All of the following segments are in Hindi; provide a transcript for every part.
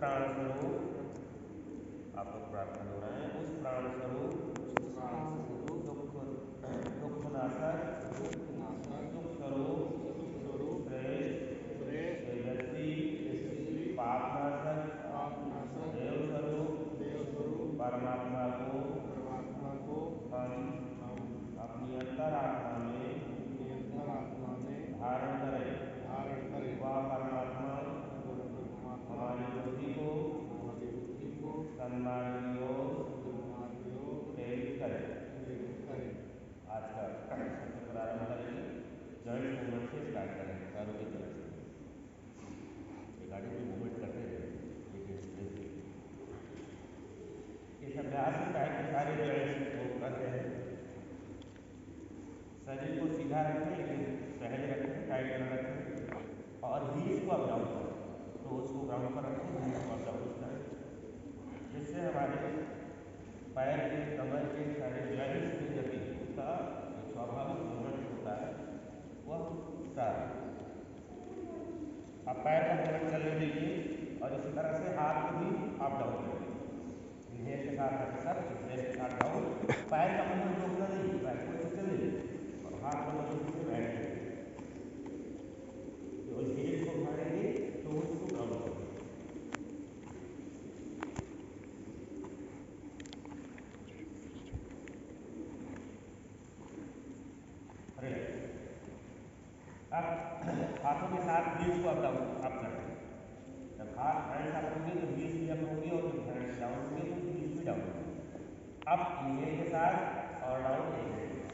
प्राण स्वरूप, आप लोग प्रार्थना हो रहे हैं, उस प्राण स्वरूप दुख नाशक सुख स्वरूप श्रेष्ठ तेजस्वी पापनाशक देव स्वरूप परमात्मा को हम अपनी अंतरात्मा में धारण करें। वह परमात्मा हमारी बुद्धि को सन्मार्ग की ओर प्रेरित करें। आज का सत्र प्रारंभ करेंगे, जॉइंट मूवमेंट से स्टार्ट करेंगे। पैरों की तरफ से गाड़ी में मूवमेंट करते रहे। इस अभ्यास में पैर के सारे जॉइंट्स मूव करते हैं। शरीर को सीधा रखें, लेकिन सहज रखें, टाइट न रखें, और हील्स को अप डाउन करें। टोज को ग्राउंड पर रखें, हील्स को अप डाउन करें, जिससे हमारे पैर के कमर के सारे जॉइंट्स की गति, उसका जो स्वाभाविक मूवमेंट होता है वह स्टार्ट। अब पैर का मूवमेंट चलने दीजिए और इसी तरह से हाथ को भी अप डाउन करिए। इन्हेल के साथ सब, एक्सहेल के साथ डाउन। पैर का मूवमेंट रोकना नहीं, पैर को ऐसे चले और हाथ को मजबूती से बैठ जाइए। जो हील को उठाएंगे तो उसको ग्राउंड करेंगे। अब हाथों के साथ हील्स को अप डाउन अप करें। जब हाथ हैंड्स अप होंगे तो हील्स भी अप होंगे, और जब हैंड्स डाउन होंगे तो हील्स भी डाउन होंगे। अप इनहेल के साथ और डाउन एक्सहेल के साथ।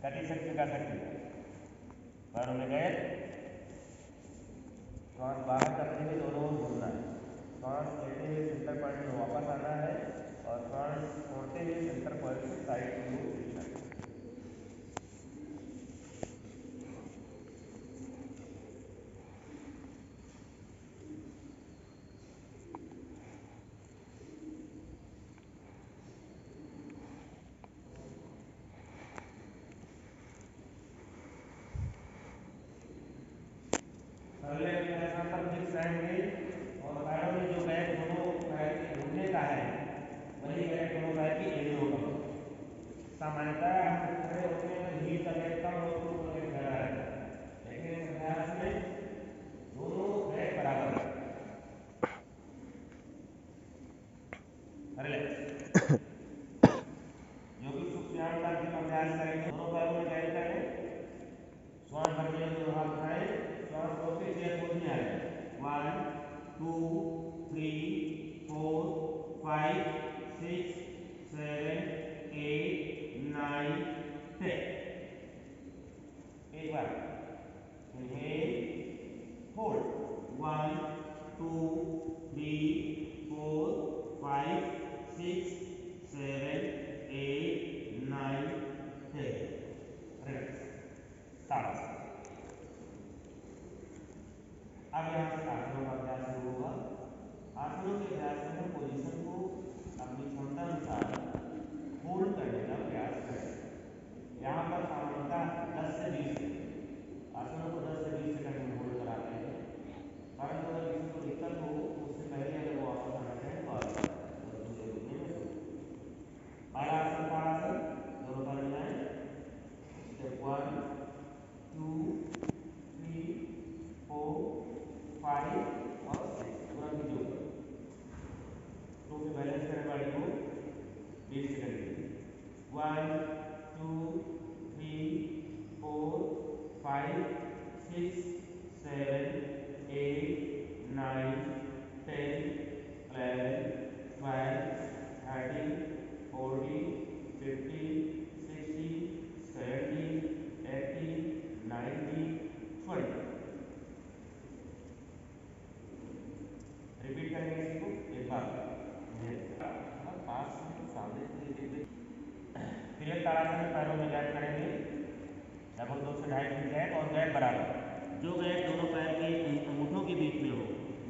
गति शक्ति कर सकते हैं। पैरों में गए, श्वास बाहर करते हुए दोनों ओर घूमना है। श्वास लेते हुए सेंटर पॉइंट में वापस आना है, और श्वास छोड़ते हुए सेंटर पॉइंट से साइड की ओर खींचना है। फिक्स रहेंगे, और पैरों में जो गैप दोनों पैर के घूमने का है, वही गैप दोनों पैर की एड़ियों का। सामान्यतः हम खड़े होते हैं तो हील का गैप कम और टू का गैप ज़्यादा रहता है, लेकिन इस अभ्यास में दोनों गैप बराबर है। रिलैक्स। योगी सुप्रियान का भी अभ्यास करेंगे। दोनों पैरों में गैप करें, श्वास भरने में दोनों हाथ उठाएं, श्वास रोके चेयर पोज में आ जाए। 1 2 3 4 5 6 7 8 9 10। एक बार इनहेल, होल्ड 1 2 3 4 5 6 7 8 9 10। रिलैक्स। शाबाश। अब यहाँ से आसनों का अभ्यास शुरू होगा। आसनों के अभ्यास में हम पोजीशन को अपनी क्षमता अनुसार होल्ड करने का प्रयास करें। यहाँ पर सामान्यतः 10 से 20 सेकंड, आसनों को 10 से 20 सेकंड में होल्ड कराते हैं। परंतु अगर किसी को दिक्कत हो तो उससे पहले अगर वो वापस आना चाहे तो आ सकता है, और दूसरे रुकने में शुरू। पहला आसन ताड़ासन, दोनों पैर मिलाएं। स्टेप 1 2 3 4 5 और 6, पूरा नीचे ऊपर। टू पे बैलेंस करें बॉडी को, 20 सेकंड के लिए। 1 2 3 4 5 6 7 8 9 10 11 12 13 14 15 16 17 18 19 20। रिपीट करेंगे इसी को एक बार। पास सामने फिर एक ताड़ासन में पैरों में गैप करेंगे, लगभग 2 से 2.5 फीट गैप, और गैप बराबर। जो गैप दोनों पैर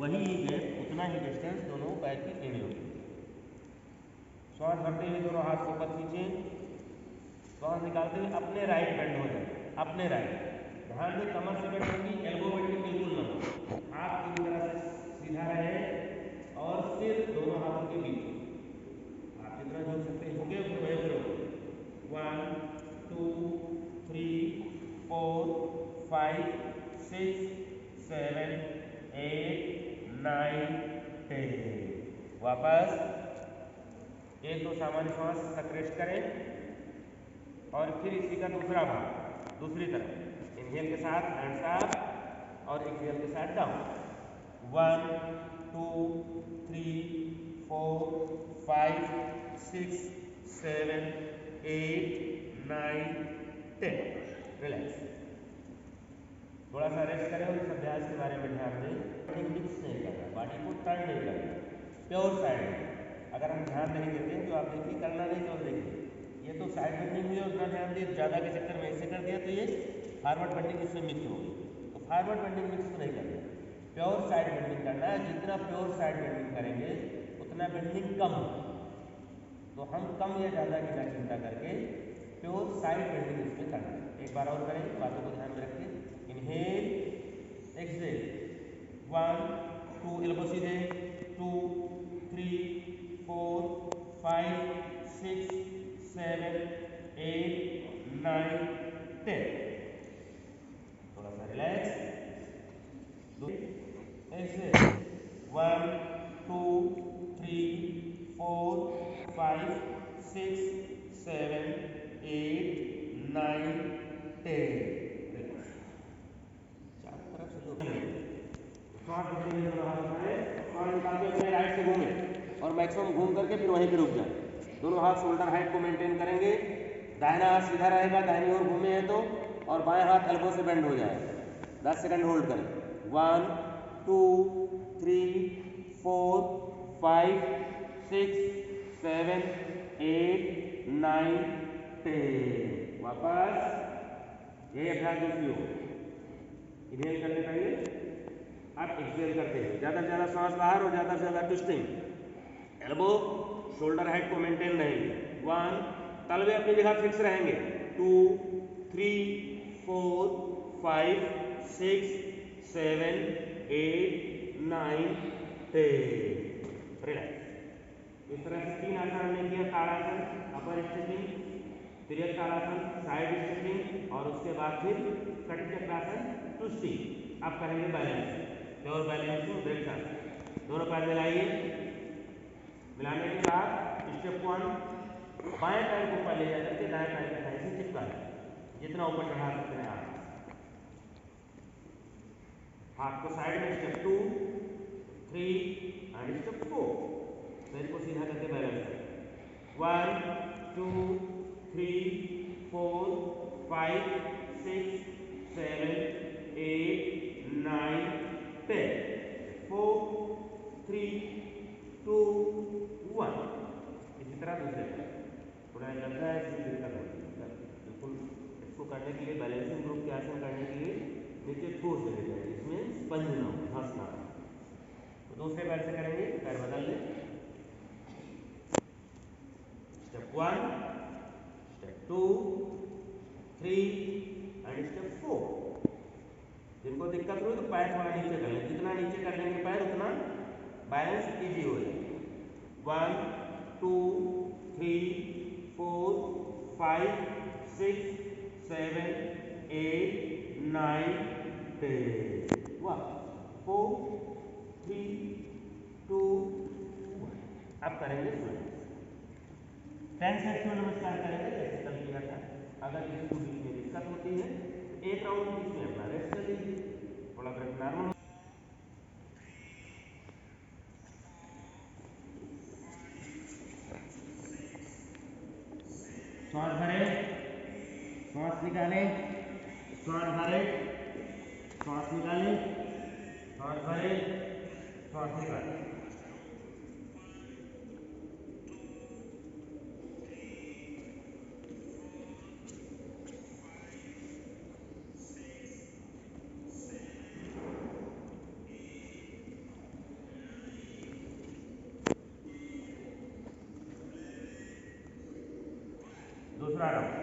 वही गैप, उतना ही डिस्टेंस दोनों पैर की टेढ़ी होगी। श्वास भरते हुए दोनों हाथ को ऊपर खींचे, श्वास निकालते हुए अपने राइट बेंड हो जाए, अपने राइट। ध्यान में कमर से बेंड होगी, एल्बो बेंडिंग बिल्कुल ना हो, हाथ पूरी तरह से सीधा रहे और सिर दोनों हाथों के बीच। आप जितना झुक सकते हैं झुके, फिर वहीं पे रहो। 1 2 3 4 5 6 7 8 9 10। वापस एक दो सामान्य श्वास तक रेस्ट करें और फिर इसी का दूसरा भाग दूसरी तरफ। इनहेल के साथ हैंड्स अप और एक्सहेल के साथ डाउन। 1 2 3 4 5 6 7 8 9 10। रिलैक्स। थोड़ा सा रेस्ट करें और इस अभ्यास के बारे में ध्यान दें। मिक्स नहीं करना, बॉडी को टर्न नहीं करना, प्योर साइड में। अगर हम ध्यान नहीं देते तो आप देखिए, करना नहीं तो देखिए, ये तो साइड बेंडिंग हुई और उतना ध्यान दिए, ज़्यादा के चक्कर में ऐसे कर दिया तो ये फॉरवर्ड बेंडिंग इसमें मिक्स हो गई। तो फॉरवर्ड बेंडिंग मिक्स नहीं करना, प्योर साइड बेंडिंग करना है। जितना प्योर साइड बेंडिंग करेंगे उतना बेंडिंग कम हो। तो हम कम या ज़्यादा की ना चिंता करके प्योर साइड बेंडिंग इसमें करना है। एक बार और करेंगे, बातों को ध्यान में रखिए। इनहेल, एक्सहेल, 1 2 एल्बो सीधे, 2 3 4 5 6 7 8 9 10। थोड़ा सा रिलैक्स। एक्सहेल, 1 2 3 4 5 6 7 8 9 10। चारों तरफ से लो। श्वास भरते हुए दोनों हाथ उठाएं, श्वास निकालते हुए राइट से घूमें और मैक्सिमम घूम करके फिर वहीं पे रुक जाए। दोनों हाथ शोल्डर हाइट को मेंटेन करेंगे। दाहिना हाथ सीधा रहेगा, दाहिनी ओर घूमे हैं तो, और बाएं हाथ एल्बो से बेंड हो जाए। 10 सेकंड होल्ड करें। 1 2 3 4 5 6 7 8 9 10। वापस यही अभ्यास दूसरी हो। इनहेल करने पहले आप एक्सहेल करते हैं, ज़्यादा से ज़्यादा सांस बाहर और ज़्यादा से ज़्यादा ट्विस्टिंग। एल्बो शोल्डर हाइट को मेंटेन रहेंगे। 1, तलवे अपनी जगह फिक्स रहेंगे। 2 3 4 5 6 7 8 9 10। रिलैक्स। इस तरह से 3 आसन हमने किया। Tadasana, upper stretching, Tiryak Tadasana, side stretching, और उसके बाद फिर कटिचक्रासन, ट्विस्टिंग। आप करेंगे balance, pure balancing break dance. दोनों पैर मिलाइए। मिलाने के बाद स्टेप 1, बाएं पैर को ऊपर ले जाकर के दाएं पैर के थाई से चिपका लें, जितना ऊपर चढ़ा सकते हैं आप। हाथ को साइड में। Step 2 3 and step 4। पैर को सीधा करके बैलेंस करें। 1 2 3 4 5 6 7 8 9 10। 4 3 2 1। इसी तरह दूसरे पर थोड़ा लगता है इसमें दिक्कत होती है, बिल्कुल इसको करने के लिए, बैलेंसिंग ग्रुप के आसन करने के लिए नीचे ठोस ले जाए, इसमें स्पंज ना हो, धंस ना हो। तो दूसरे पैर से करेंगे, पैर बदल लें। Step 1, step 2 3 and step 4। जिनको दिक्कत हुई तो पैर थोड़ा नीचे कर लें, जितना नीचे कर लेंगे पैर उतना बैलेंस इजी हो जाएगा। 1 2 3 4 5 6 7 8 9 10। 1 4 3 2 1। अब करेंगे सूर्य 10 सेट सूर्य नमस्कार करेंगे जैसे कल किया था। अगर किसी को बीच में दिक्कत होती है तो एक राउंड बीच में अपना रेस्ट कर लीजिए, थोड़ा ब्रेथ नॉर्मल। श्वास भरें, श्वास निकालें, श्वास भरें, श्वास निकालें, श्वास भरें, श्वास निकालें। दूसरा राउंड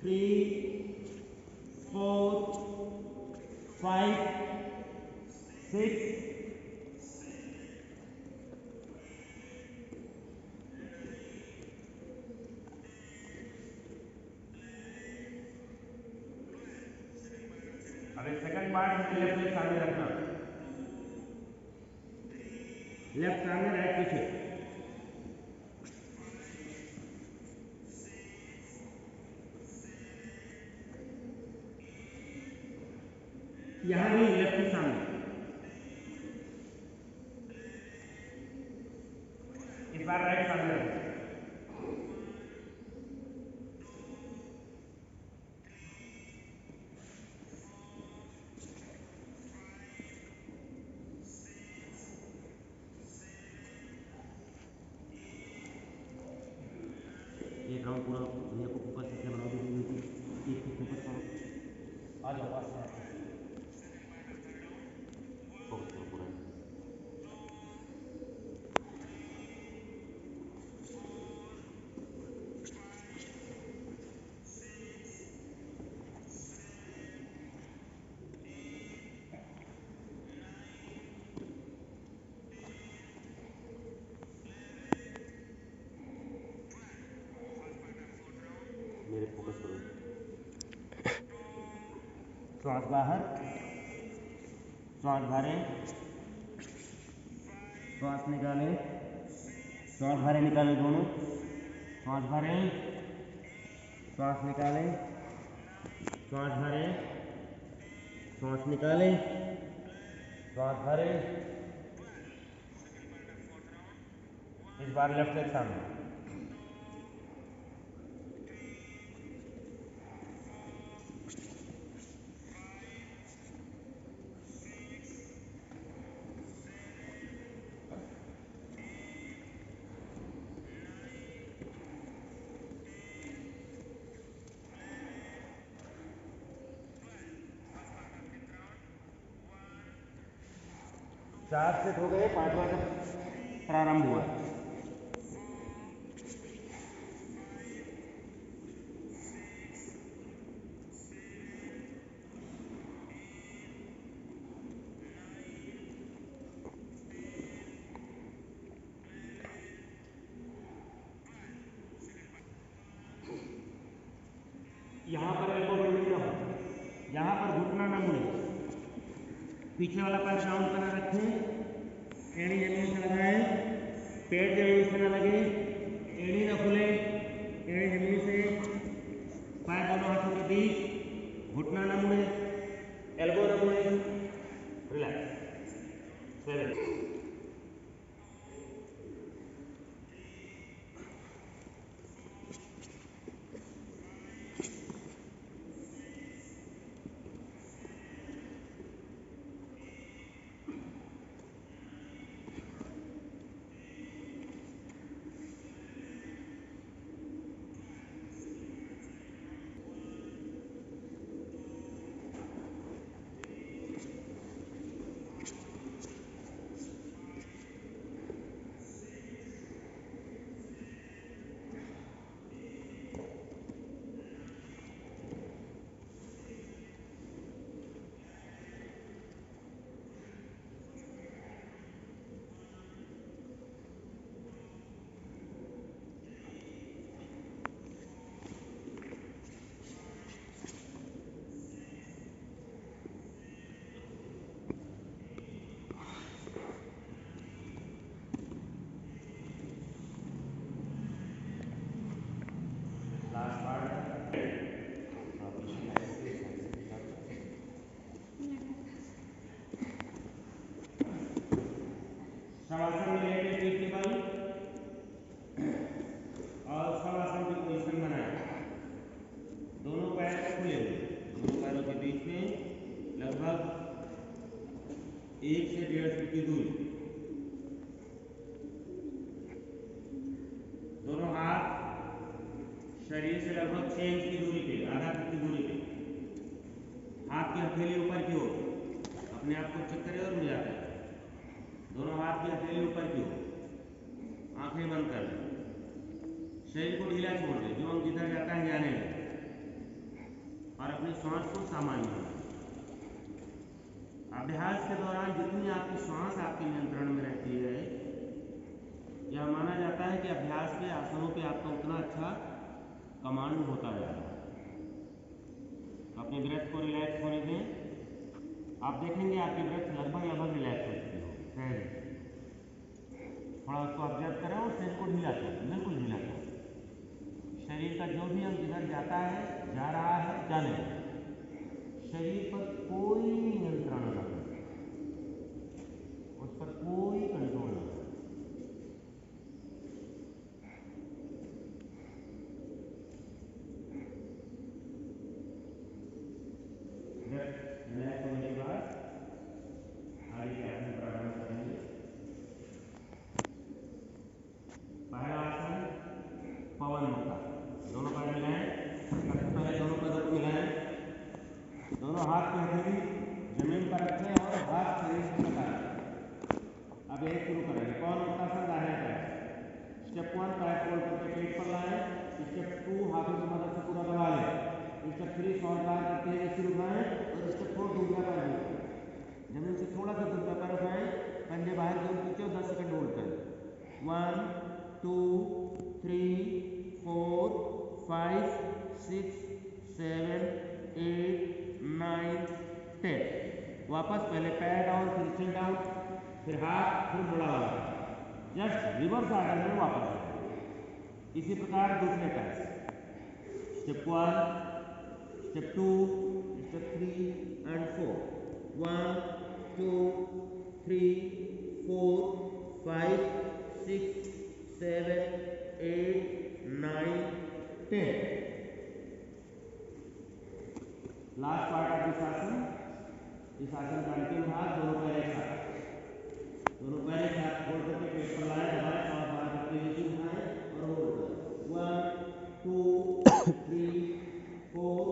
3 4 5 6 अब सेकंड पार्ट लेफ्ट लेग सामने रखना, लेफ्ट सामने राइट पीछे, यहाँ नहीं लेफ्ट के सामने, इस बार राइट सामने रखो, एक राउंड पूरा भैया को फोकस करके बना दीजिए, एक फोकस करो, आ जाओ पास में फोकस करो पूरा। 5 बाहर, श्वास भरें, श्वास निकालें, श्वास भरें निकालें दोनों, श्वास भरें, श्वास निकालें, श्वास भरें, श्वास निकालें, श्वास भरें। इस बार लेफ्ट लेग सामने, चार सेट हो गए, 5वां का प्रारंभ हुआ। यहाँ पर एल्बो बेंडिंग ना हो, यहाँ पर घुटना ना मुड़े, पीछे वाला पैर डाउन पर ना रखें, एड़ी जमीन से लगाएं, पेट जमीन से ना लगे, एड़ी ना खुले, एड़ी जमीन से, पैर दोनों हाथों के बीच, घुटना ना मुड़े, एल्बो ना मुड़े, रिलैक्स, 7 शवासन में लेटे पीठ के बल और शवासन की पोजीशन बनाएं, दोनों पैर खुले हुए, दोनों पैरों के बीच में लगभग 1 से 1.5 फीट की दूरी, दोनों हाथ शरीर से लगभग 6 इंच की दूरी पे, आधा फीट की दूरी पे, हाथ की हथेली ऊपर की ओर, अपने आप को चेक करें और मिल जाता है, दोनों हाथ की हथेली ऊपर की ओर, आंखें बंद कर लें, शरीर को ढीला छोड़ दें, जो अंग जिधर जाता है जाने दें और अपनी श्वास को सामान्य बनाएं। अभ्यास के दौरान जितनी आपकी श्वास आपके नियंत्रण में रहती है, यह माना जाता है कि अभ्यास के आसनों पे आपका उतना अच्छा कमांड होता जा रहा है। तो अपनी ब्रेथ को रिलैक्स होने दें। आप देखेंगे आपकी ब्रेथ लगभग रिलैक्स हो चुकी होगी। सहज थोड़ा उसको ऑब्जर्व करें और शरीर को ढीला करें, बिल्कुल ढीला करें। शरीर का जो भी अंग जिधर जाता है, जा रहा है, जाने दें। शरीर पर कोई नियंत्रण न करें, उस पर कोई कंट्रोल न करें। रिलैक्स होने के बाद आगे के आसन प्रारंभ करेंगे। पहला आसन पवन मुक्ता। दोनों पैर मिलाएं, सबसे पहले दोनों पैरों को मिलाएं, दोनों हाथ की हथेली जमीन पर रखें और हाथ शरीर से लगाएं। अब एक शुरू करेंगे। पवन मुक्तासन दाहिने पैर। स्टेप 1 पैर फोल्ड करके पेट पर लाएं। स्टेप 2 हाथों की मदद से पूरा दबा लें। स्टेप 3 श्वास बाहर करते हुए सिर उठाएं और स्टेप 4 दूसरा पैर होल्ड करें। जमीन से थोड़ा सा दूसरा पैर उठाएं, पंजे बाहर दूर खींचे और 10 सेकंड होल्ड करें। 1 2 3 4 5 6 7 8 9 10। वापस पहले पैर डाउन, फिर चिल डाउन, फिर हाथ, फिर मुड़ा वाला। जस्ट रिवर्स ऑर्डर में वापस आए। इसी प्रकार दूसरे पैर से step 1 step 2 step 3 and 4। 1 2 3 4 5 6 7 8 9 10। Last part of this आसन। इस आसन का अंतिम भाग दोनों पैर एक साथ होल्ड करके पेट पर लाएं, दबाएं, सांस बाहर करते हुए सिर उठाएं और होल्ड करें। 1 2 3 4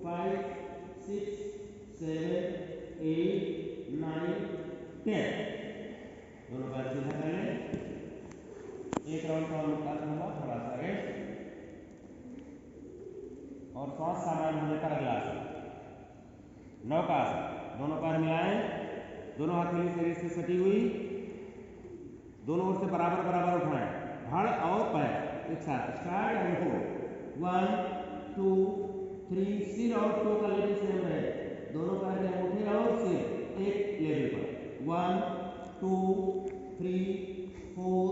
5 6 7 8 9 10। दोनों पैर सीधा कर लें। एक राउंड पवन मुक्तासन हुआ, थोड़ा सा रेस्ट और श्वास सामान्य होने पर अगला आसन नौकासन। दोनों पैर मिलाएं, दोनों हथेली शरीर से सटी हुई, दोनों ओर से बराबर बराबर उठाएं, धड़ और पैर एक साथ। Start and hold. 1 2 3। सिर और टो का लेवल सेम रहे, दोनों पैर के अंगूठे और सिर एक लेवल पर। 1 2 3 4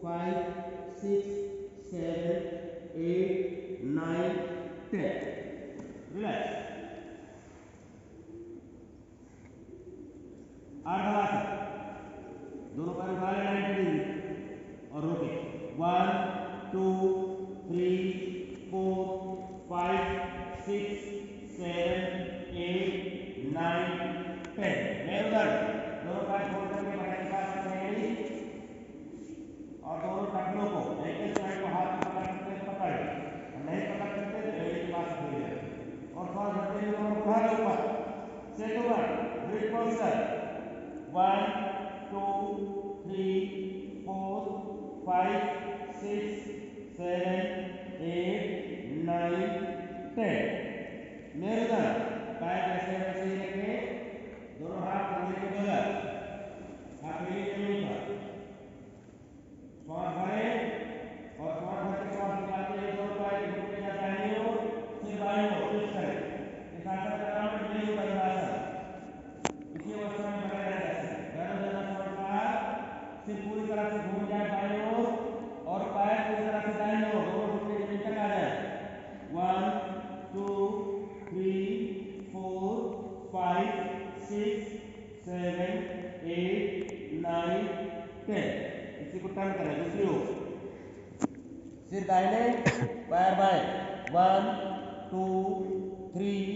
5 6 7 8 9 10। रिलैक्स। अर्धवासन। दोनों पैर उठा लें 90 डिग्री और रोके। 1 2 3 4 5 6 7 8 9 10। मेरुदंड। दोनों पैर छोड़ करके बटन के पास रखेंगे और दोनों टखनों को एक साइड को हाथ में पकड़ सकते हैं, पकड़ और नहीं पकड़ सकते तो एड़ी के पास रख लीजिए और श्वास भरते हुए दोनों उठा लो ऊपर। Set over bridge posture. 1 2 3 4 5 6 7 8 9 10। मेरुदंड। पैर जैसे वैसे ही रखें, दोनों हाथ कंधे के बगल, हथेली जमीन पर। श्वास भरें और श्वास भर के श्वास निकालते हुए दोनों पैर के घुटने का दाहिनी ओर, सिर बाईं ओर ट्विस्ट करें। इस आसन का नाम है मेरुदंडासन। इसी अवस्था में बने रहना चाहिए। गर्दन बाहर, सिर पूरी तरह से घूम जाए बाईं ओर और पैर पूरी तरह से दाईं ओर, दोनों घुटने जमीन तक आ जाए। 1 2 3 4 5 6 7 8 9 10। इसी को टर्न करें दूसरी ओर। सिर दाहिने, पैर बाएं। 1 2 3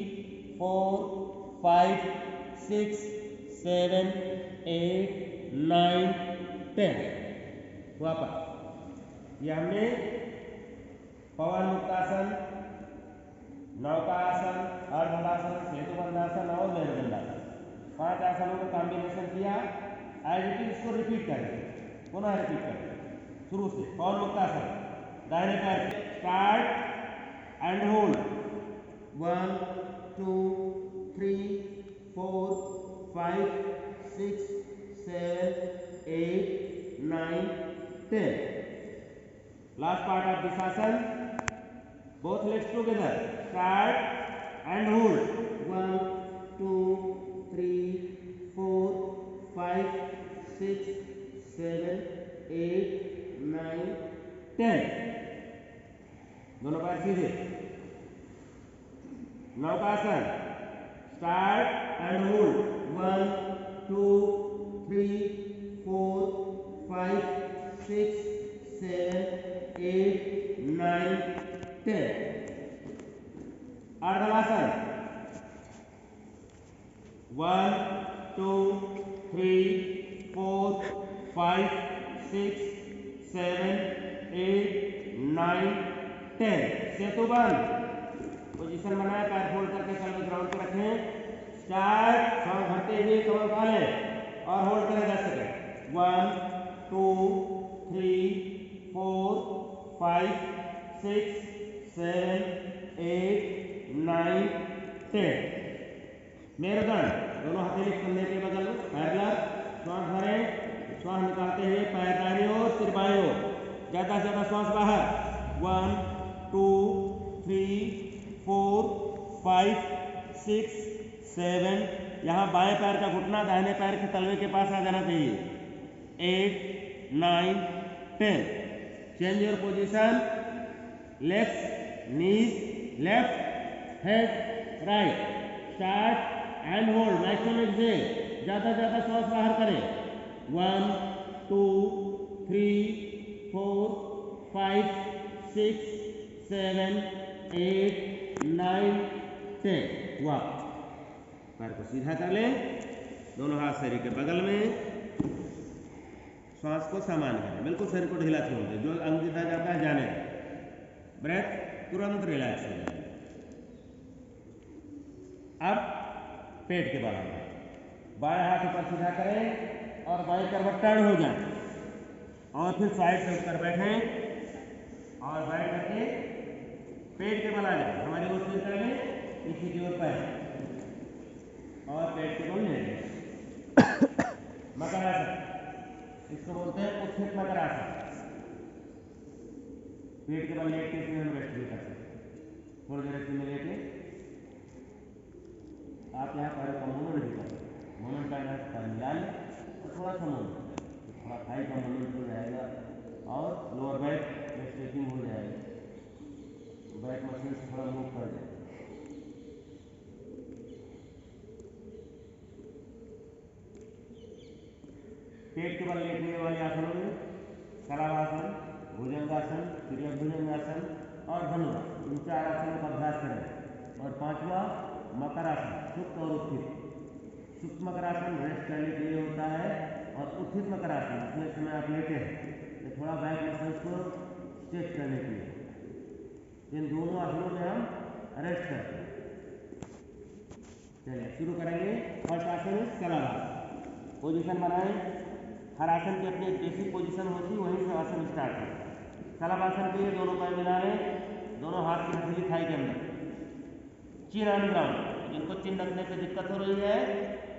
4 5 6 7 8 9 10। वापस। ये हमने पवन मुक्तासन, नौकासन, अर्धहलासन, सेतुबंधासन और मेरुदंडासन 5 आसनों का कॉम्बिनेशन किया। एज इट इज इसको रिपीट करें, पुनः रिपीट करें। शुरू से कौन मुक्तासन, दाहिने पैर start and hold 1 2 3 4 5 6 7 8 9 10. Last part of this asan, both legs together, start and hold 1 2 3 4 5 6 7 8 9 10. दोनों पैर सीधे. नौकासन, start and hold 1 2 3 4 5 6 7 8 9 10. अर्धमासन, 1 2 3 4 5 6 7 8 9 10. Setubandh, position बनाए, पैर फोल्ड करके कमर ग्राउंड पे रखें. स्टार्ट, सांस भरते हुए कमर उठा लें और होल्ड करें 10 सेकंड. 1 2 3 4 5 6 7 8 9 10. मेरुदंड, दोनों हथेली कंधे के बगल में पैरेलल. श्वास भरें, श्वास निकालते हुए पैर दाहिनी ओर, सिर बाईं ओर. ज्यादा से ज्यादा श्वास बाहर. 1 2 3 4 5 6 7. यहाँ बाएं पैर का घुटना दाहिने पैर के तलवे के पास आ जाना चाहिए. 8 9 10. Change your position. Left knees left, head right. Start and hold. Maximum exhale, ज्यादा से ज्यादा श्वास बाहर करें. 1 2 3 4 5 6 7 8 9 10. हुआ. पैर को सीधा कर लें, दोनों हाथ शरीर के बगल में. श्वास को समान करें, बिल्कुल शरीर को ढीला छोड़ दें. जो अंग सीधा जाता है जाने दें. ब्रेथ तुरंत रिलैक्स हो जाए. अब पेट के बारे में बाएं हाथ ऊपर सीधा करें और बाएं करवट टर्न हो जाए और फिर साइड से उठकर बैठें और बैठ करके पेट के बल आ जाए. हमारी ओर से करेंगे, इसी की ओर पैर और पेट के बल ले लें. मकरासन, इसको बोलते हैं उत्थित मकरासन. पेट के बल लेट के इसमें हम रेस्ट भी कर सकते हैं. थोड़ी देर इसमें लेके आप यहाँ पैरों का मूवमेंट भी कर सकते हैं. मूवमेंट करना है, पैर मिला लें और थोड़ा सा मूवमेंट, थोड़ा थाई का मूवमेंट हो जाएगा और लोअर बैक में स्ट्रेचिंग हो जाएगी. बैक मशीन से थोड़ा मूव कर दें. पेट के बल लेटने वाले आसनों में कलाभासन, भुजंगासन, त्रिभुजंगासन और धनुरासन, इन 4 आसनों का अभ्यास करें. और 5वां मकरासन, सुप्त और उत्थित. सुप्त मकरासन रेस्ट करने के लिए होता है और उत्थित मकरासन जिसमें समय आप लेटे हैं तो थोड़ा बैक मसल्स को स्ट्रेच करने के लिए. इन दोनों आसनों में हम रेस्ट करते हैं. चलिए शुरू करेंगे. फर्स्ट आसन है कलाभासन. पोजीशन बनाएं. हर आसन की अपनी एक बेसिक पोजीशन होती है, वहीं से आसन स्टार्ट है. कलाभासन के लिए दोनों पैर मिला लें, दोनों हाथ की हथेली थाई के अंदर. चिन ऑन ग्राउंड. जिनको चिन रखने से दिक्कत हो रही है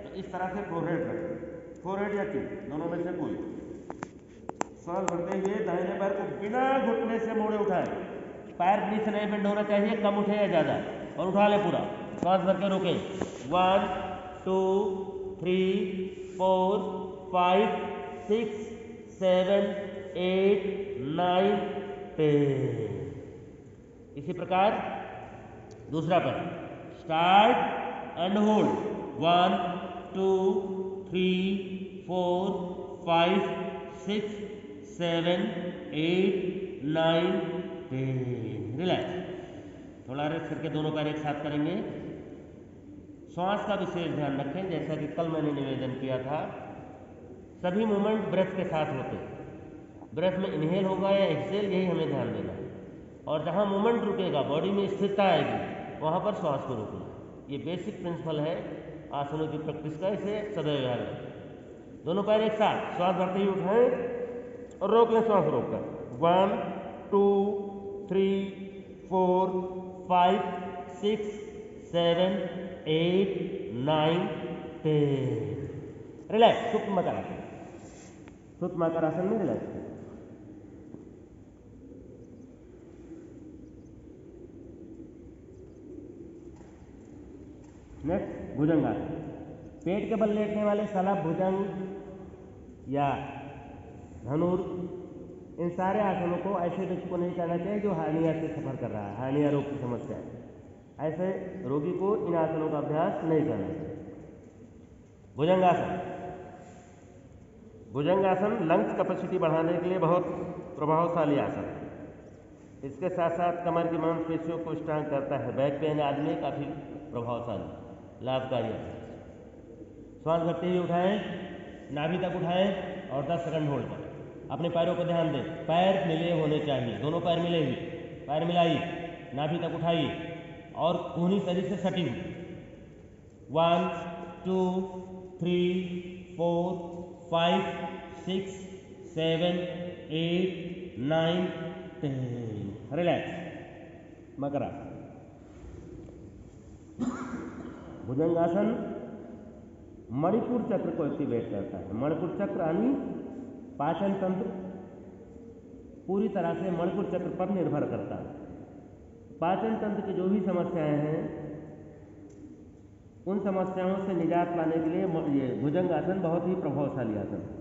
तो इस तरह से फोरहेड रखें. फोरहेड या चिन दोनों में से कोई. श्वास भरते हुए दाहिने पैर को बिना घुटने से मोड़े उठाएं. पैर नीचे नहीं बेंड होना चाहिए, कम उठे या ज्यादा, और उठा ले पूरा. श्वास भर के रोके. 1 2 3 4 5 6 7 8 9 10. इसी प्रकार दूसरा पैर. Start and hold 1 2 3 4 5 6 7 8 9 10. रिलैक्स. थोड़ा रेस्ट करके दोनों पैर एक साथ करेंगे. श्वास का विशेष ध्यान रखें. जैसा कि कल मैंने निवेदन किया था, सभी मूवमेंट ब्रेथ के साथ होते हैं. ब्रेथ में इनहेल होगा या एक्सेल, यही हमें ध्यान देना है. और जहाँ मूवमेंट रुकेगा, बॉडी में स्थिरता आएगी, वहाँ पर श्वास को रोकना. ये बेसिक प्रिंसिपल है आसनों की प्रैक्टिस का. इसे सदैव याद रखें. दोनों पैर एक साथ श्वास भरते ही उठाएं और रोक लें श्वास रोक कर। 1 2 3 4 5 6 7 8 9 10। रिलैक्स। सुप्त मकरासन। सुप्त मकरासन में रिलैक्स। नेक्स्ट भुजंगासन। पेट के बल लेटने वाले शलभ, भुजंग या धनुर, इन सारे आसनों को ऐसे व्यक्ति को नहीं करना चाहिए जो हार्निया से सफर कर रहा है, हार्निया रोग की समस्या है। ऐसे रोगी को इन आसनों का अभ्यास नहीं करना चाहिए। भुजंगासन। भुजंगासन लंग्स कैपेसिटी बढ़ाने के लिए बहुत प्रभावशाली आसन है। इसके साथ साथ कमर की मांसपेशियों को स्ट्रांग करता है। बैक पेन आदमी काफी प्रभावशाली, लाभकारी है। श्वास भरते हुए उठाएं, नाभि तक उठाएं और 10 सेकंड होल्ड करें। अपने पैरों पर ध्यान दें, पैर मिले होने चाहिए, दोनों पैर मिले हुए, पैर मिलाइए, नाभि तक उठाइए और कूहनी शरीर से सटी हुई। 1 2 3 4 5 6 7 8 9 10। रिलैक्स। मकरासन। भुजंगासन मणिपुर चक्र को एक्टिवेट करता है। मणिपुर चक्र यानी पाचन तंत्र पूरी तरह से मणिपुर चक्र पर निर्भर करता है। पाचन तंत्र की जो भी समस्याएं हैं उन समस्याओं से निजात पाने के लिए ये भुजंगासन बहुत ही प्रभावशाली आसन है।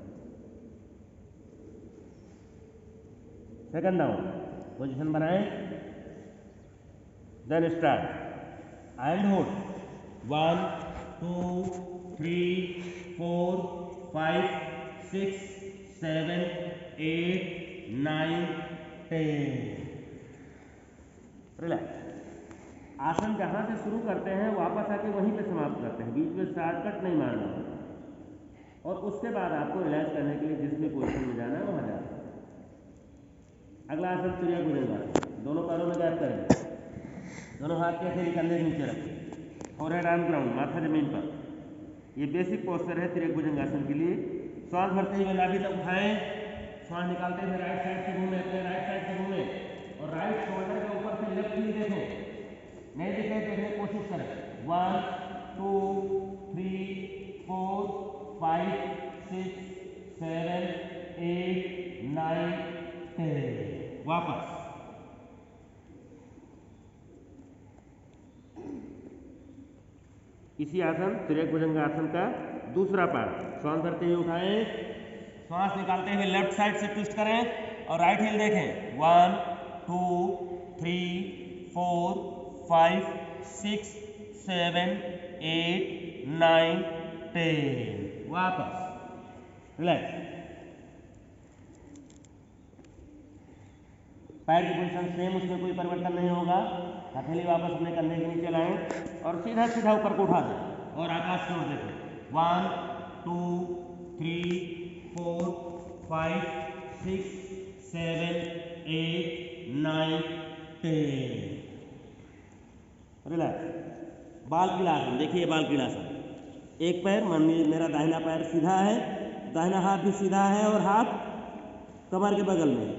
सेकंड डाउन पोजीशन बनाएं, then start and hold. 1 2 3 4 5 6 7 8 9 10। Relax. आसन जहां से शुरू करते हैं वापस आके वहीं पे समाप्त करते हैं, बीच में शॉर्टकट नहीं मारना होगा। और उसके बाद आपको रिलैक्स करने के लिए जिस भी पोजीशन में जाना है वहां जाना है। अगला आसन त्रियक भुजंगासन। दोनों पैरों में गैप करें, दोनों हाथ के ऐसे कंधे नीचे रखें और हेड ऑन ग्राउंड, माथा जमीन पर। ये बेसिक पोस्चर है त्रियक भुजंगासन के लिए। श्वास भरते हुए नाभि तक उठाएं, श्वास निकालते हुए राइट साइड से घूमें, अपने राइट साइड से घूमें और राइट शोल्डर के ऊपर से लेफ्ट हील देखें, नहीं दिखे देखने की कोशिश करें। 1 2 3 4 5 6 7 8 9 10। वापस। इसी आसन त्रियक भुजंगासन का दूसरा पार्ट। श्वास भरते हुए उठाएं, श्वास निकालते हुए लेफ्ट साइड से ट्विस्ट करें और राइट हील देखें। 1 2 3 4 5 6 7 8 9 10। वापस। रिलैक्स। पैर की पोजीशन सेम, उसमें कोई परिवर्तन नहीं होगा। हथेली वापस अपने कंधे के नीचे लाएं और सीधा सीधा ऊपर को उठा दें और आकाश की ओर देखें। 1 2 3 4 5 6 7 8 9 10। रिलैक्स। बाल कीड़ासन। देखिए बाल कीड़ासन। एक पैर, मान लीजिए मेरा दाहिना पैर सीधा है, दाहिना हाथ भी सीधा है और हाथ कमर के बगल में,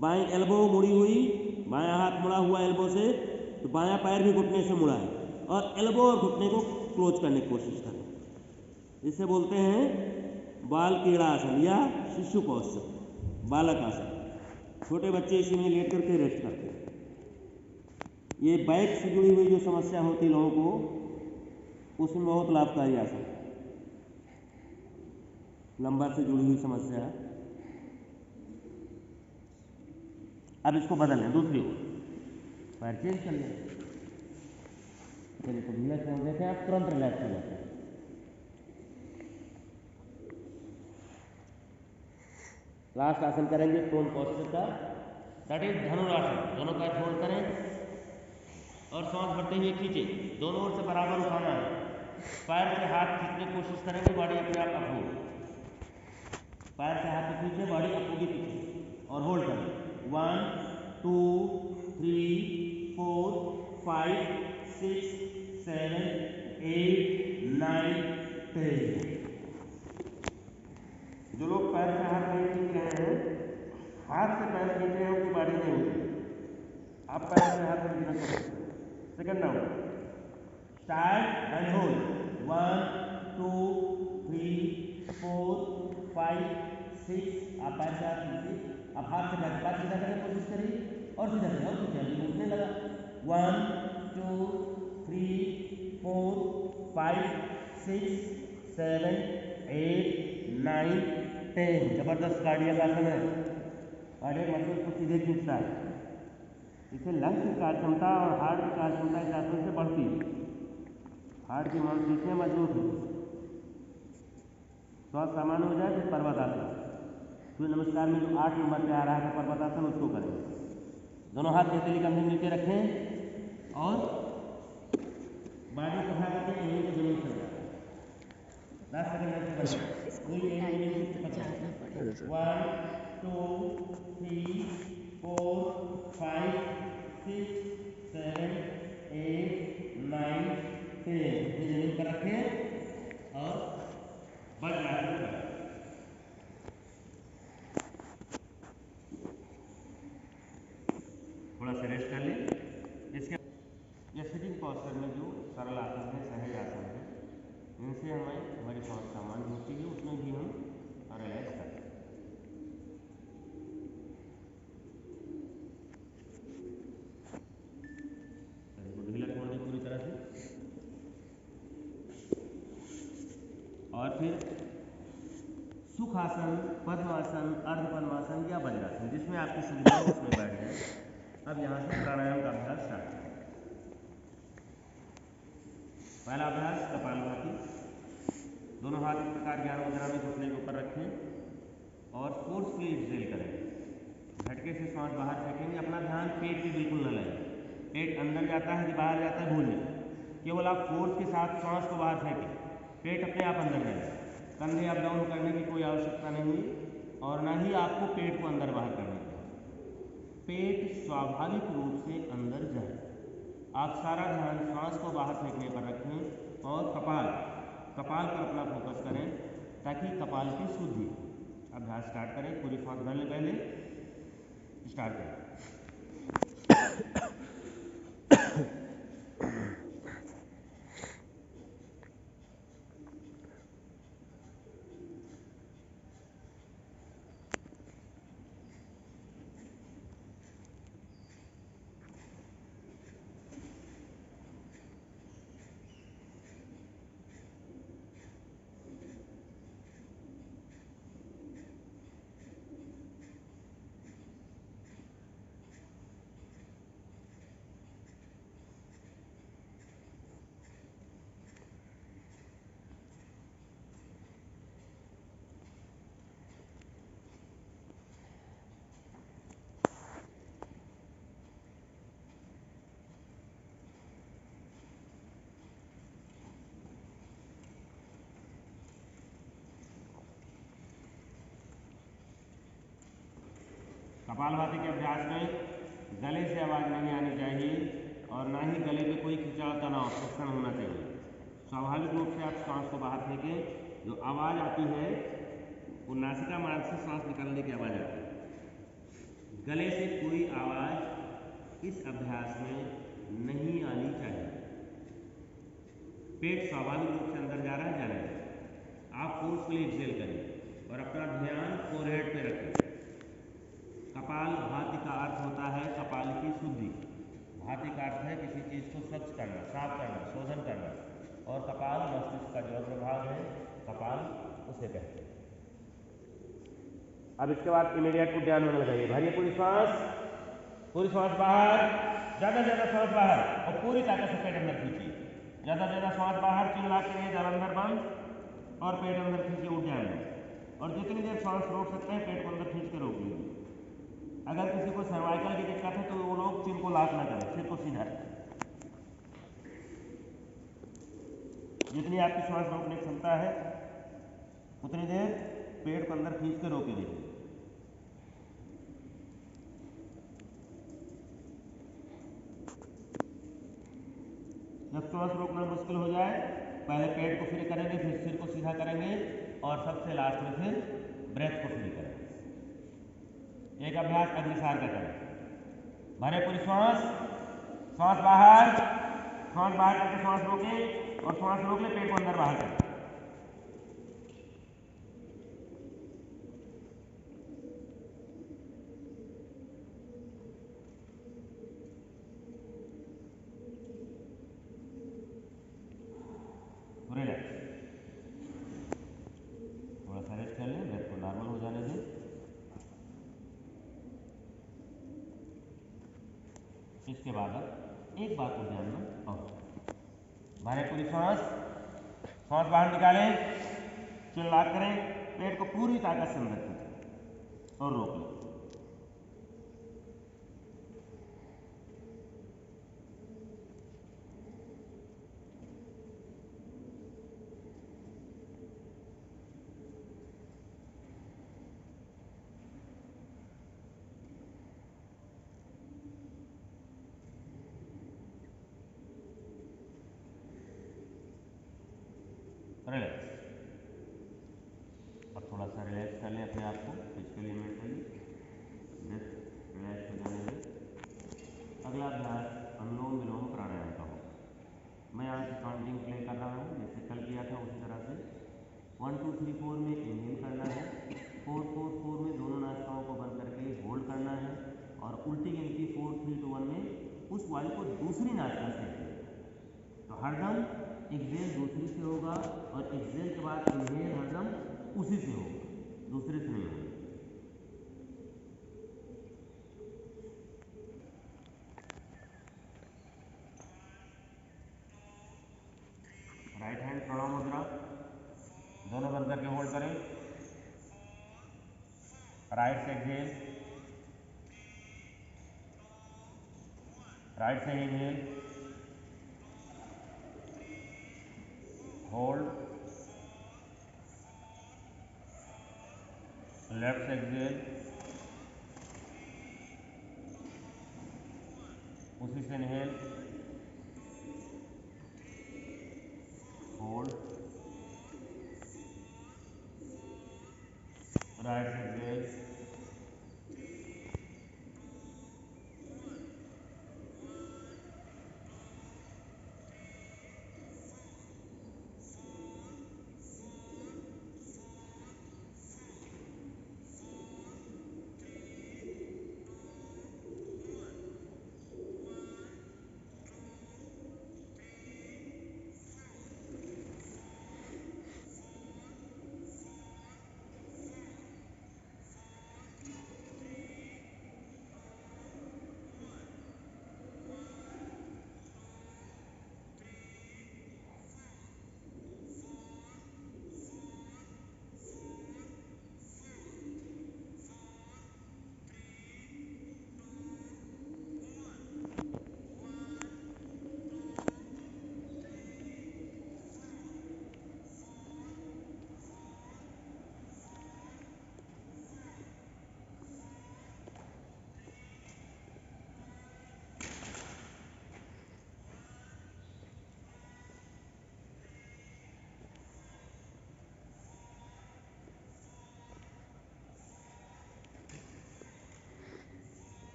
बाएं एल्बो मुड़ी हुई, बायां हाथ मुड़ा हुआ एल्बो से, तो बायां पैर भी घुटने से मुड़ा है और एल्बो और घुटने को क्लोज करने की कोशिश करें। इसे बोलते हैं बाल कीड़ासन या शिशु पोस्चर, बालक आसन। छोटे बच्चे इसी में लेट करके रेस्ट करते हैं। ये बैक से जुड़ी हुई जो समस्या होती है लोगों को, उसमें बहुत लाभकारी आसन, लंबर से जुड़ी हुई समस्या। अब इसको बदलें, दूसरी ओर पैर चेंज कर लें। चलिए तो ढीला छोड़ देते हैं, आप तुरंत रिलैक्स हो जाते हैं। लास्ट आसन करेंगे प्रोन पोस्चर का, दैट इज धनुरासन। दोनों पैर फोल्ड करें और सांस भरते हुए खींचे, दोनों ओर से बराबर उठाना है। पैर से हाथ खींचने की कोशिश करेंगे, बॉडी अपने आप अप होगी। पैर से हाथ खींचे, बॉडी अप होगी पीछे और होल्ड करें। 1 2 3 4 5 6 7 8 9 10। जो लोग पैर से हाथ नहीं second round, start and hold, 1 2 3 4 5 6, आप पैर से हाथ लीजिए, आप हाथ से पैर सीधा करने की कोशिश करिए और सीधा करिए और सीधा करिए, उठने लगा, 1 2 3 4 5 6 7 8 9 10। जबरदस्त कार्डियक आसन है, कार्डियक मसल को सीधे खींचता है, इससे लंग्स की कार्यक्षमता और हार्ट की कार्यक्षमता इस आसन से बढ़ती है, हार्ट की मांसपेशियां मजबूत होती है। स्वास्थ्य सामान्य हो जाए तो पर्वतासन, सूर्य नमस्कार में जो 8 नंबर पे आ रहा था पर्वतासन, उसको करें। दोनों हाथ हथेली कंधे नीचे रखें और बॉडी उठा करके एंगल को जमीन पर जाए, 10 सेकंड ऐसे फुल एंगल को पकड़ना, 1 2 3 4 5 6 7 8 9 10, जमीन पर रखें और वज्रासन करें। थोड़ा सा रेस्ट कर लें। इसके या सिटिंग पोस्चर में जो सरल आसन है, सहज आसन है, इनसे हमारी सांस सामान्य होती है, उसमें भी हम रिलैक्स करते हैं। शरीर को ढीला छोड़ दें पूरी तरह से और फिर सुखासन, पद्मासन, अर्धपद्मासन या वज्रासन, जिसमें आपकी सुविधा हो उसमें बैठ जाए। अब यहाँ से प्राणायाम का अभ्यास स्टार्ट करें। पहला अभ्यास कपालभाति, दोनों हाथ इस प्रकार ज्ञान मुद्रा में घुटने के ऊपर रखें और फोर्सफुली एक्सहेल करें। झटके से सांस बाहर फेंकेंगे, अपना ध्यान पेट पे बिल्कुल न लगे, पेट अंदर जाता है कि बाहर जाता है भूल जाए, केवल आप फोर्स के साथ सांस को बाहर फेंकें, पेट अपने आप अंदर जाए, कंधे अप डाउन करने की कोई आवश्यकता नहीं है और ना ही आपको पेट को अंदर बाहर करने की, पेट स्वाभाविक रूप से अंदर जाए। आप सारा ध्यान सांस को बाहर फेंकने पर रखें और कपाल पर अपना फोकस करें ताकि कपाल की शुद्धि। अभ्यास स्टार्ट करें, पूरी सांस भरने पहले स्टार्ट करें। कपालभाति के अभ्यास में गले से आवाज़ नहीं आनी चाहिए और ना ही गले में कोई खिंचाव तनाव फ्रिक्शन होना चाहिए। स्वाभाविक रूप से आप सांस को बाहर फेंकें, जो आवाज़ आती है वो नासिका मार्ग से सांस निकालने की आवाज़ आती है। गले से कोई आवाज़ इस अभ्यास में नहीं आनी चाहिए। पेट स्वाभाविक रूप से अंदर जा रहा है, जाने दें। आप फोर्सफुली एक्सहेल करें और अपना ध्यान फोरहेड पे रखें। कपाल भाति का अर्थ होता है कपाल की शुद्धि। भाति का अर्थ है किसी चीज़ को स्वच्छ करना, साफ करना, शोधन करना, और कपाल मस्तिष्क का जो अग्रभाग है, कपाल, उसे कहते हैं। अब इसके बाद इमीडिएट उद्यान में लगाइए, भरिए पूरी सांस बाहर, ज़्यादा सांस बाहर और पूरी ताकत से पेट अंदर खींचिए। ज़्यादा सांस बाहर, चिल्ला के लिए जल अंदर बंद और पेट अंदर खींचिए उद्यान में। और जितनी देर सांस रोक सकते हैं पेट को अंदर खींच के रोक लीजिए। अगर किसी को सर्वाइकल की दिक्कत है तो वो लोग सिर को लॉक ना करें, सिर को सीधा रखें। जितनी आपकी सांस रोकने की क्षमता है उतनी देर पेट को अंदर खींच के रोके रहिए। जब सांस रोकना मुश्किल हो जाए, पहले पेट को फ्री करेंगे, फिर सिर को सीधा करेंगे और सबसे लास्ट में फिर ब्रेथ को फ्री करेंगे। एक अभ्यास अग्निसार का करें। भरे पूरी सांस, श्वास बाहर, श्वास बाहर करके श्वास रोके और श्वास रोक ले, पेट को अंदर बाहर कर। रिलैक्स, थोड़ा सा रेस्ट कर ले, ब्रेथ को नॉर्मल हो जाने दे। इसके बाद अब एक बात को ध्यान में और मारे पूरी श्वास, श्वास बाहर निकालें, चिन लॉक करें, पेट को पूरी ताकत से अंदर खींचें और रोक लें। रिलैक्स, अब थोड़ा सा रिलैक्स कर लें अपने आप को फिजिकली मेंटली, ब्रेथ रिलैक्स हो जाने दें। अगला अभ्यास अनुलोम विलोम प्राणायाम का होगा। मैं यहाँ से काउंटिंग प्ले कर रहा हूँ, जैसे कल किया था उसी तरह से। 1 2 3 4 में इनहेल करना है, 4 4 4 में दोनों नासिकाओं को बंद करके होल्ड करना है और उल्टी गिनती 4 3 2 1 में उस वायु को दूसरी नासिका से। तो हरदम एक्सेल दूसरी से होगा और एक्सेल के बाद इनहेल हरदम उसी से होगा, दूसरे से नहीं होगा। राइट हैंड प्रणव मुद्रा, दोनों बंद करके होल्ड करें। राइट से एक्सेल, राइट से इनहेल, होल्ड, लेफ्ट से एक्सेल, उसी से इनहेल, होल्ड, राइट से एक्सेल,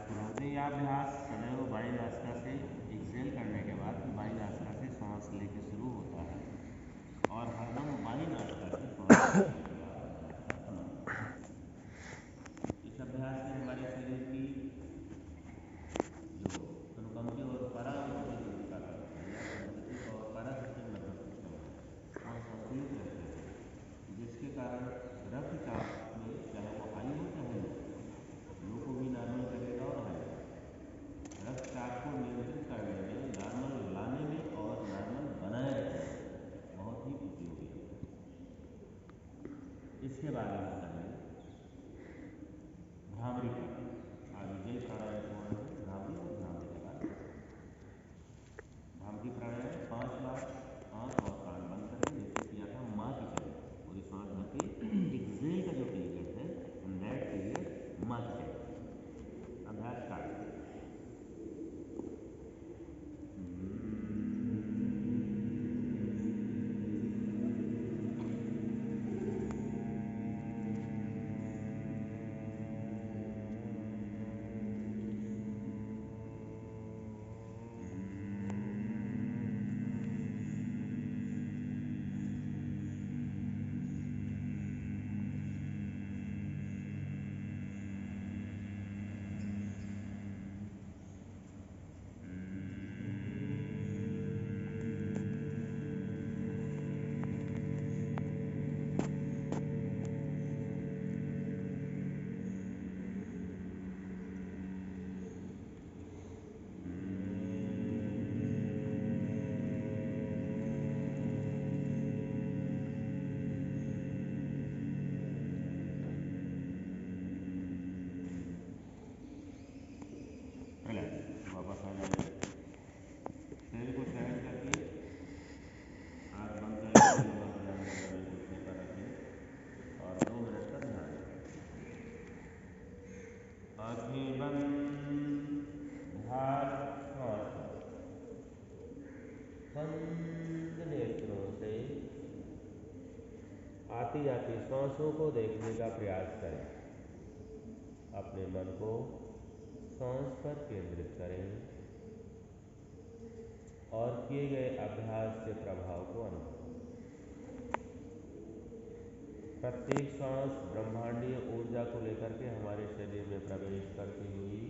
शुरू। यह अभ्यास सदैव बाई नासिका से एक्सेल करने के बाद फिर बाई नासिका से सांस लेके शुरू होता है और हरदम बाई नासिका से सांस लेने के बाद अभ्यास का समाप्त होता है। इस अभ्यास से हमारे शरीर की जो अनुकंपी और परा तंत्रिका है या सिंपैथेटिक और पैरासिम्पैथेटिक नर्वस सिस्टम है वह संतुलित रहते हैं, जिसके कारण रक्तचाप में चाहे वो हाई हो चाहे लो को भी नॉर्मल करेगा और हाई रक्तचाप को नियंत्रित करने में, नॉर्मल लाने में और नॉर्मल बनाए रखने में बहुत ही उपयोगी है। इसके बाद में होता है भ्रामरी प्राणायाम। आगे जय प्राणायाम पूर्ण है, भ्रामरी और भ्रामरी के बाद भ्रामरी प्राणायाम 5 बार आँख और कान बंद करके जैसे किया था माँ की तरह पूरी सांस भर के एक्सेल का जो पीरियड है दैट पीरियड माँ की तरह अभ्यास स्टार्ट। वापस आ जाएंगे, शरीर को सहन करके आँख बंद करके घुटने पर रखें और 2 मिनट का ध्यान रखें। आँखें बंद, ध्यान श्वास पर। बंद नेत्रों से आती जाती सांसों को देखने का प्रयास करें। अपने मन को सांस पर केंद्रित करें और किए गए अभ्यास के प्रभाव को अनुभव करें। प्रत्येक सांस ब्रह्मांडीय ऊर्जा को लेकर के हमारे शरीर में प्रवेश करती हुई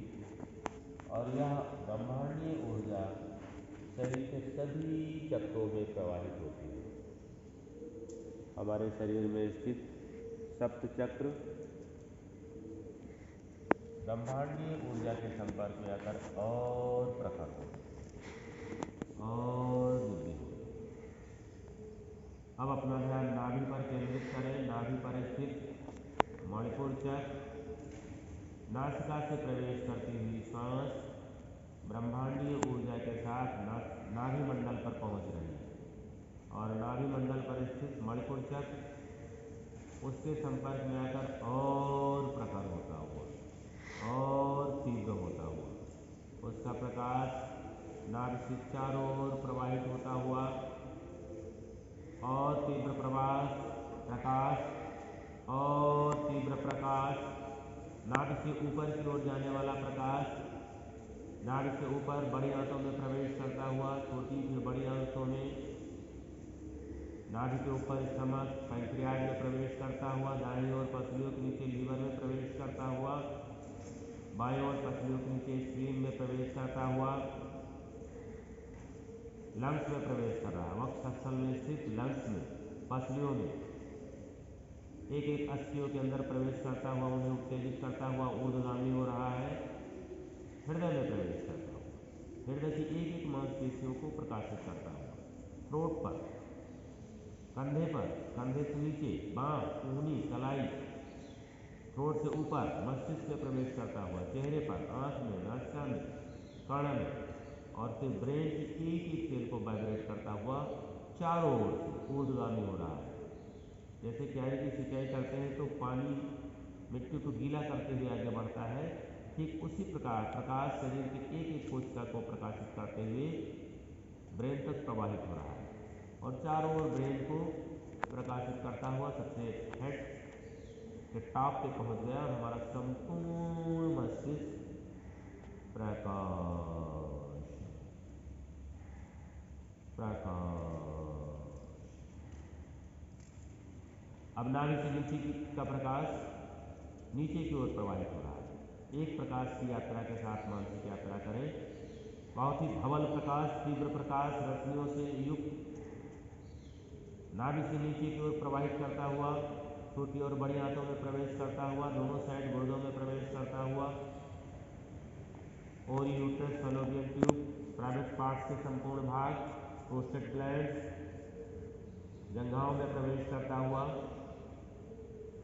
और यह ब्रह्मांडीय ऊर्जा शरीर के सभी चक्रों में प्रवाहित होती है। हमारे शरीर में स्थित सप्त चक्र ब्रह्मांडीय ऊर्जा के संपर्क में आकर और प्रखर होते हैं और वृद्धि होती है। अब अपना ध्यान नाभि पर केंद्रित करें। नाभि पर स्थित मणिपुर चक्र, नासिका से प्रवेश करती हुई सांस ब्रह्मांडीय ऊर्जा के साथ नाभि मंडल पर पहुंच रही है और नाभि मंडल पर स्थित मणिपुर चक्र उसके संपर्क में आकर और प्रखर होता हुआ और तीव्र होता हुआ उसका प्रकाश नाभि से चारों ओर प्रवाहित होता हुआ और तीव्र प्रकाश और तीव्र प्रकाश, नाभि से ऊपर की ओर जाने वाला प्रकाश, नाभि से ऊपर बड़ी आंतों में प्रवेश करता हुआ छोटी फिर बड़ी आंतों में, नाभि के ऊपर स्टमक पैंक्रियाज में प्रवेश करता हुआ, दाईं ओर पसलियों के नीचे लीवर में प्रवेश करता हुआ, बाईं ओर पसलियों के नीचे स्प्लीन में प्रवेश करता हुआ, लंग्स में प्रवेश कर रहा है। वक्षस्थल में स्थित लंग्स में, पसलियों में एक एक अस्थियों के अंदर प्रवेश करता हुआ उन्हें उत्तेजित करता हुआ ऊर्ध्वगामी हो रहा है। हृदय में प्रवेश करता हुआ हृदय की एक एक मांसपेशियों को प्रकाशित करता हुआ, थ्रोट पर, कंधे पर, कंधे से नीचे बांह, ऊनी, कलाई, थ्रोट से ऊपर मस्तिष्क में प्रवेश करता हुआ, चेहरे पर, आंख में, नासिका में, कर्ण में और फिर ब्रेन की एक एक सेल को वाइब्रेट करता हुआ चारों ओर से ऊर्ध्वगामी हो रहा है। जैसे क्यारी की सिंचाई करते हैं तो पानी मिट्टी को गीला करते हुए आगे बढ़ता है, ठीक उसी प्रकार प्रकाश शरीर के एक एक कोशिका को प्रकाशित करते हुए ब्रेन तक प्रवाहित हो रहा है और चारों ओर ब्रेन को प्रकाशित करता हुआ सबसे हेड के टॉप पे पहुंच गया और हमारा संपूर्ण मस्तिष्क अब नाभि से नीचे का प्रकाश नीचे की ओर प्रवाहित हो रहा है। एक प्रकाश की यात्रा के साथ मानसिक यात्रा करें। बहुत ही धवल प्रकाश, तीव्र प्रकाश, रश्मियों से युक्त नाभि से नीचे की ओर प्रवाहित करता हुआ छोटी और बड़ी आंतों में प्रवेश करता हुआ, दोनों साइड गुर्दों में प्रवेश करता हुआ, ओरी uterus, fallopian tube, private parts के संपूर्ण भाग, प्रोस्टेट ग्लैंड, जंघाओं में प्रवेश करता हुआ,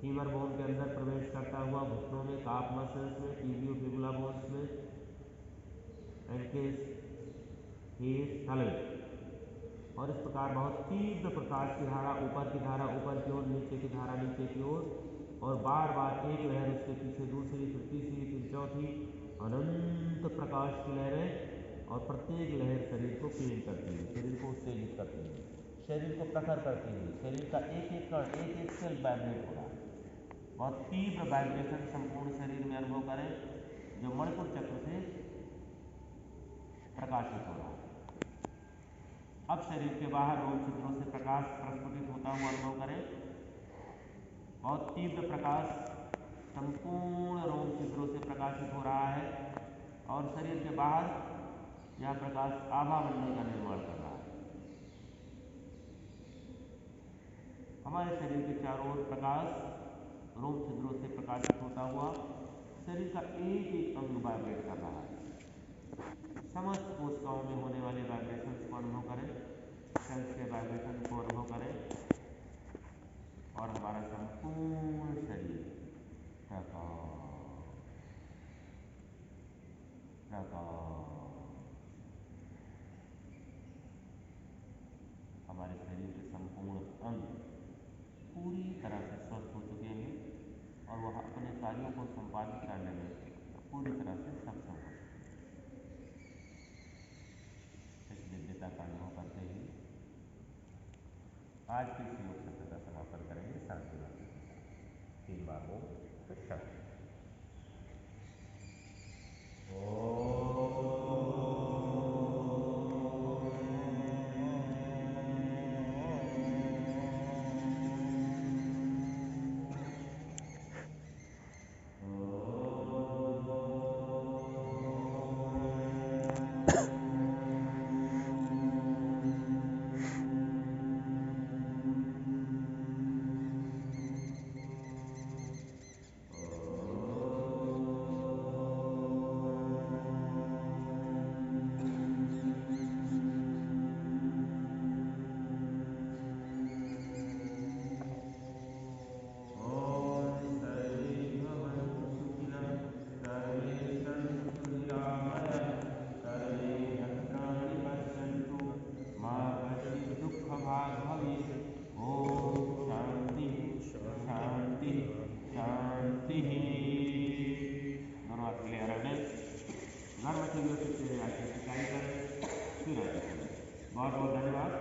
फीमर बोन के अंदर प्रवेश करता हुआ, घुटनों में, काफ मसल्स में, टीबियो फिबुला बोन्स में, एंकल्स, हील्स, तले। और इस प्रकार बहुत तीव्र प्रकाश की धारा, ऊपर की धारा ऊपर की ओर, नीचे की धारा नीचे की ओर, और बार बार एक लहर उसके पीछे दूसरी, फिर तीसरी, फिर चौथी, अनंत प्रकाश की लहरें। और प्रत्येक लहर शरीर को क्लीन करती है, शरीर को उत्तेजित करती है, शरीर को प्रखर करती है, शरीर का एक एक कण, एक एक सेल वाइब्रेट हो रहा है। बहुत तीव्र वाइब्रेशन संपूर्ण शरीर में अनुभव करें, जो मणिपुर चक्र से प्रकाशित हो रहा है। अब शरीर के बाहर रोम छिद्रों से प्रकाश प्रस्फुटित होता हुआ अनुभव करें। बहुत तीव्र प्रकाश संपूर्ण रोम छिद्रों से प्रकाशित हो रहा है और शरीर के बाहर यह प्रकाश आभा मंडल का निर्माण कर रहा है। हमारे शरीर के चारों ओर प्रकाश रोम छिद्रों से प्रकाशित होता हुआ शरीर का एक एक अंग वाइब्रेट कर रहा है। समस्त कोशिकाओं में होने वाले वाइब्रेशन को अनुभव करें, सेल्स के वाइब्रेशन को अनुभव करें, और हमारा संपूर्ण शरीर हमारे शरीर के संपूर्ण अंग पूरी तरह से स्वस्थ हो चुके हैं और वह अपने कार्यों को संपादित करने में पूरी तरह से सक्षम हो चुके हैं। इस दिव्यता का अनुभव करते हुए आज की इस योग सत्र का समापन करेंगे शांति वाक्य के साथ। 3 बार ओम, फिर शांति। बहुत बहुत धन्यवाद।